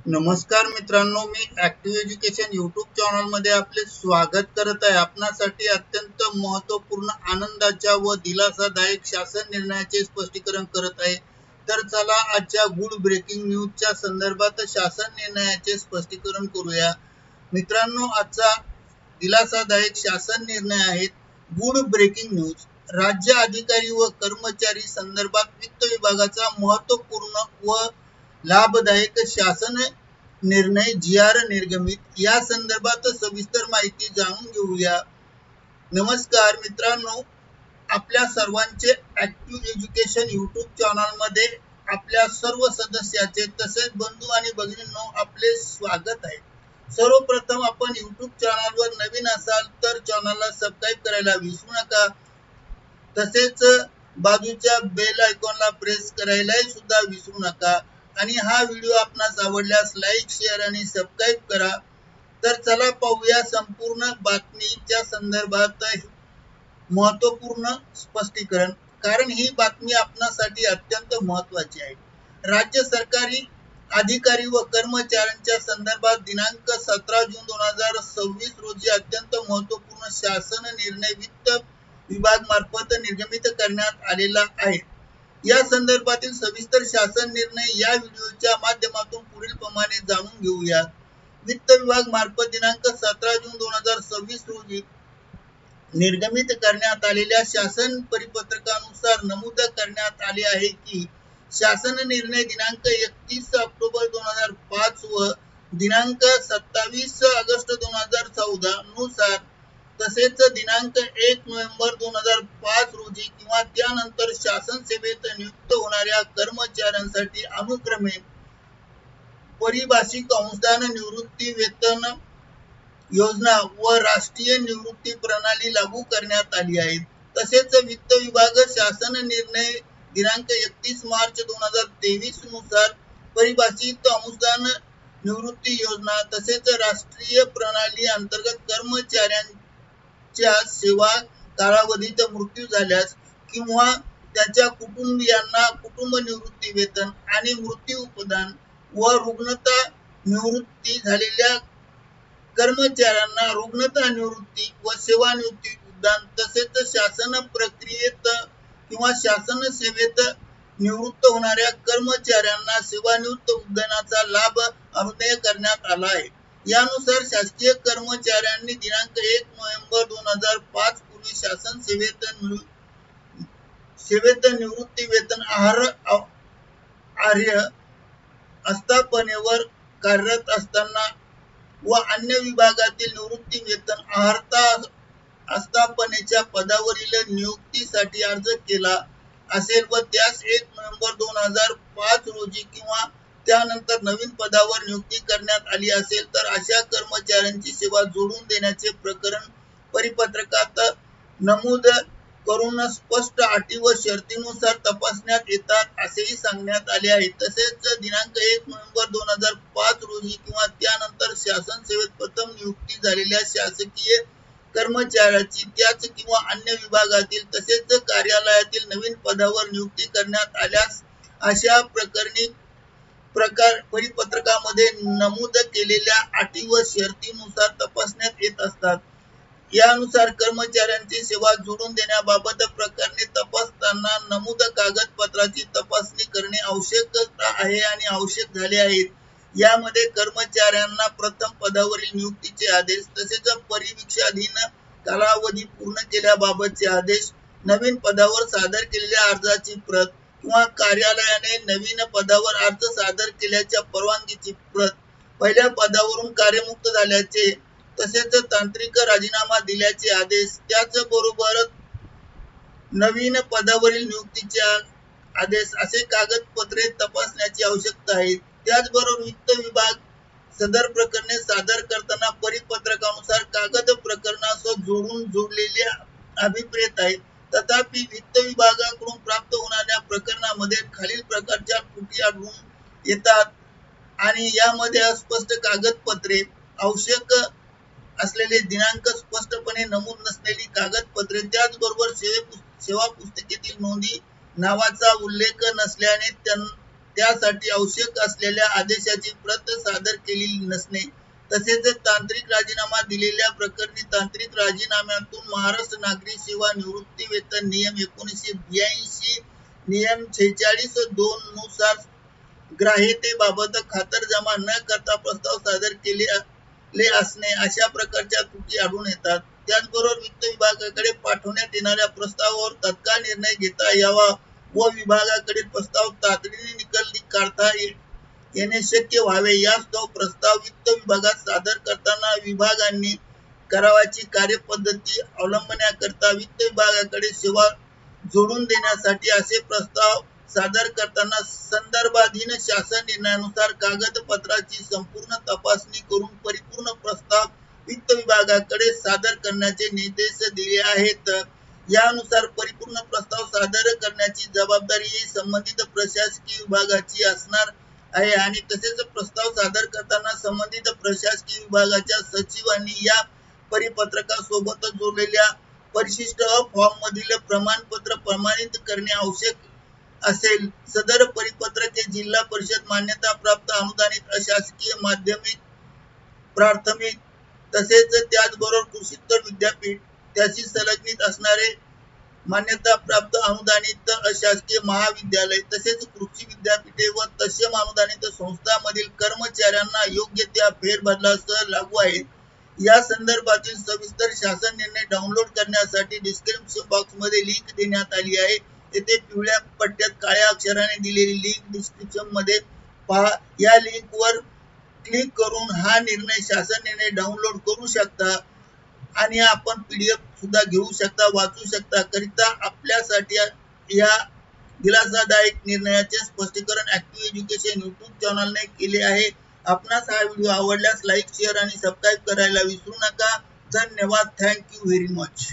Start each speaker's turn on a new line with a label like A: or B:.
A: नमस्कार मित्रांनो, मी active education YouTube channel मध्ये आपले स्वागत करत आहे। आपणासाठी अत्यंत महत्त्वपूर्ण आनंदाच्या व दिलासादायक शासन निर्णयाचे स्पष्टीकरण करत आहे। तर चला आजच्या गुड ब्रेकिंग न्यूजच्या संदर्भात शासन निर्णयाचे स्पष्टीकरण करूया। मित्रांनो, आजचा दिलासादायक शासन निर्णय आहे गुड ब्रेकिंग न्यूज। राज्य अधिकारी व कर्मचारी संदर्भात वित्त विभागाचा महत्त्वपूर्ण व लाभदायक शासन निर्णय जीआर निर्गमित। या संदर्भात सविस्तर माहिती जाणून घेऊया। नमस्कार मित्रांनो, आपल्या सर्वांचे ऍक्टिव्ह एज्युकेशन यूट्यूब चॅनल मध्ये आपल्या सर्व सदस्याचे तसेच बंधू आणि भगिनींनो आपले स्वागत आहे। सर्वप्रथम आपण यूट्यूब चॅनलवर नवीन असाल तर चॅनलला सबस्क्राइब करायला विसरू नका। तसेच बाजूच्या बेल आयकॉनला प्रेस करायला सुद्धा विसरू नका। आणि हा व्हिडिओ आपणास आवडल्यास लाईक, शेअर आणि सबस्क्राइब करा। तर चला पाहूया संपूर्ण बातमीच्या संदर्भात महत्त्वपूर्ण स्पष्टीकरण, कारण ही बातमी आपणासाठी अत्यंत महत्त्वाची आहे। राज्य सरकारी अधिकारी व कर्मचाऱ्यांच्या संदर्भात दिनांक 17 जून 2026 रोजी अत्यंत महत्त्वपूर्ण शासन निर्णय वित्त विभाग मार्फत निर्गमित करण्यात आलेला आहे। या संदर्भातील सविस्तर शासन निर्णय या व्हिडिओच्या माध्यमातून पुढील प्रमाणे जाणून घेऊया। वित्त विभाग मार्फत दिनांक 17 जून 2026 रोजी निर्गमित करण्यात आलेल्या शासन परिपत्रकानुसार नमूद करण्यात आले आहे की शासन निर्णय दिनांक 31 ऑक्टोबर 2005 व दिनांक 27 ऑगस्ट 2014 नुसार तसेच दिनांक 1 नोव्हेंबर 2005 रोजी किंवा त्यानंतर शासन सेवेत नियुक्त होणाऱ्या कर्मचाऱ्यांसाठी अनुक्रमे परिभाषिक अंशदान निवृत्ती वेतन योजना व राष्ट्रीय निवृत्ती प्रणाली लागू करण्यात आली आहे। तसेच वित्त विभाग शासन निर्णय दिनांक 31 मार्च 2023 नुसार परिभाषित अंशदान निवृत्ती योजना तसेच राष्ट्रीय प्रणाली अंतर्गत कर्मचाऱ्यांच्या सेवा कालावधीत मृत्यू झाल्यास किंवा त्याच्या कुटुंबियांना कुटुंब निवृत्ती वेतन आणि मृत्यू उपदान व रुग्णता निवृत्ती झालेल्या कर्मचाऱ्यांना रुग्णता निवृत्ती व सेवानिवृत्ती उद्यान तसेच शासन प्रक्रियेत किंवा शासन सेवेत निवृत्त होणाऱ्या कर्मचाऱ्यांना सेवानिवृत्त उद्यानाचा लाभ अनुदेय करण्यात आला आहे। यानुसार शासकीय कर्मचाऱ्यांनी दिनांक 1 नोव्हेंबर 2005 पूर्वी शासन सेवेत निवृत्ती वेतन आहार्य आस्थापनेवर कार्यरत असताना व अन्य विभागातील निवृत्ती वेतन आहार्ता आस्थापनेच्या पदावरील नियुक्तीसाठी अर्ज केला असेल व त्यास 1 नोव्हेंबर 2005 रोजी किंवा त्यानंतर नवीन पदावर नियुक्ती करण्यात आली असेल तर अशा कर्मचाऱ्यांची सेवा जोडून देण्याचे प्रकरण परिपत्रकात नमूद करून स्पष्ट अटी व शर्तीनुसार तपासण्यात येतात असेही सांगण्यात आले आहे। तसेच दिनांक 1 नोव्हेंबर 2005 रोजी किंवा त्यानंतर शासन सेवेत प्रथम नियुक्ती झालेल्या शासकीय कर्मचाऱ्याची त्याच किंवा अन्य विभागातील तसेच कार्यालयातील नवीन पदावर नियुक्ती करण्यात आल्यास अशा प्रकरणी परिपत्रकामध्ये नमूद केलेल्या अटी व शर्तीनुसार तपासण्यात येत असतात। यानुसार कर्मचाऱ्यांची सेवा जोडून देण्याबाबत प्रकरणे तपासताना नमूद कागदपत्राची तपासणी करणे आवश्यक आहे आणि आवश्यक झाले आहे। यामध्ये कर्मचाऱ्यांना प्रथम पदावरील नियुक्तीचे आदेश तसेच परिवीक्षाधीन कालावधी पूर्ण केल्याबाबतचे आदेश, नवीन पदावर सादर केलेल्या अर्जाची प्रत किंवा कार्यालयाने नवीन पदावर अर्ज सादर केल्याच्या परवानगीची प्रत, पहिल्या पदावरून कार्यमुक्त झाल्याचे तसेच तांत्रिक राजीनामा दिल्याचे आदेश, त्याचबरोबर नवीन पदावरील नियुक्तीचे आदेश असे कागदपत्रे तपासण्याची आवश्यकता आहे। त्याचबरोबर वित्त विभाग सदर प्रकरणे सादर करताना परिपत्रकानुसार कागद प्रकरणासह जोडलेले अभिप्रेत आहेत। तथापि वित्त विभागाकडून प्राप्त होणाऱ्या प्रकरणामध्ये खालील प्रकारच्या त्रुटी आढळून येतात आणि यामध्ये अस्पष्ट कागदपत्रे, आवश्यक असलेले दिनांक स्पष्टपणे नमूद नसलेली कागदपत्रे, त्याचबरोबर सेवा पुस्तिकेतील नोंदी नावाचा उल्लेख नसल्याने त्यासाठी आवश्यक असलेल्या आदेशाची प्रत सादर केलेली नसणे, तसेच तांत्रिक राजीनामा दिलेल्या प्रकरणी तांत्रिक राजीनाम्यातून महाराष्ट्र नागरी सेवा निवृत्ती वेतन नियम 1982 नियम 46(2) नुसार ग्राह्यतेबाबत खातरजमा न करता प्रस्ताव सादर केले असणे अशा प्रकारच्या त्रुटी आढळून येतात. त्याचबरोबर वित्त विभागाकडे पाठवण्यात येणाऱ्या प्रस्तावावर तत्काळ निर्णय घेता यावा व विभागाकडील प्रस्ताव तातडीने निकाली काढता येणे शक्य व्हावे यास्तव प्रस्ताव वित्त विभागात सादर करताना विभागांनी करावयाची कार्यपद्धती अवलंबण्याकरिता वित्त विभागाकडे सेवा जोडून देण्यासाठी असे प्रस्ताव सादर करताना संदर्भाधीन शासन निर्णयानुसार कागदपत्राची संपूर्ण तपासणी करून परिपूर्ण प्रस्ताव वित्त विभागाकडे सादर करण्याचे निर्देश दिले आहेत. यानुसार परिपूर्ण प्रस्ताव सादर करण्याची जबाबदारी ही संबंधित प्रशासकीय विभागाची असणार आहे आणि तसेच प्रस्ताव सादर करताना संबंधित प्रशासकीय विभागाच्या सचिवांनी या परिपत्रकासोबत जोडलेल्या परिशिष्ट फॉर्म मधील प्रमाणपत्र प्रमाणित करणे आवश्यक असेल. सदर परिपत्रक हे जिल्हा परिषद मान्यता प्राप्त अनुदानित अशासकीय माध्यमिक प्राथमिक तसेच त्याचबरोबर कृषीत्तर विद्यापीठ त्याशी संलग्नित असणारे मान्यता प्राप्त अनुदानित अशासकीय महाविद्यालय तसेच कृषी विद्यापीठे व तत्सम अनुदानित संस्थांमधील कर्मचाऱ्यांना योग्य त्या फेरबदलासह लागू आहेत. या संदर्भातील सविस्तर शासन निर्णय डाउनलोड करण्यासाठी डिस्क्रिप्शन बॉक्समध्ये लिंक देण्यात आली आहे. येथे पिवळ्या पट्ट्यात काळ्या अक्षराने दिलेली लिंक डिस्क्रिप्शन मध्ये पहा. या लिंकवर क्लिक करून हा शासन निर्णय डाउनलोड करू शकता आणि आपण PDF सुद्धा घेऊ शकता, वाचू शकता. करिता आपल्यासाठी या दिलासादायक निर्णयाचे स्पष्टीकरण ऍक्टिव्ह एज्युकेशन YouTube चॅनलने केले आहे. आपणास हा व्हिडिओ आवडल्यास लाईक, शेअर आणि सबस्क्राईब करायला विसरू नका. धन्यवाद. Thank you very much.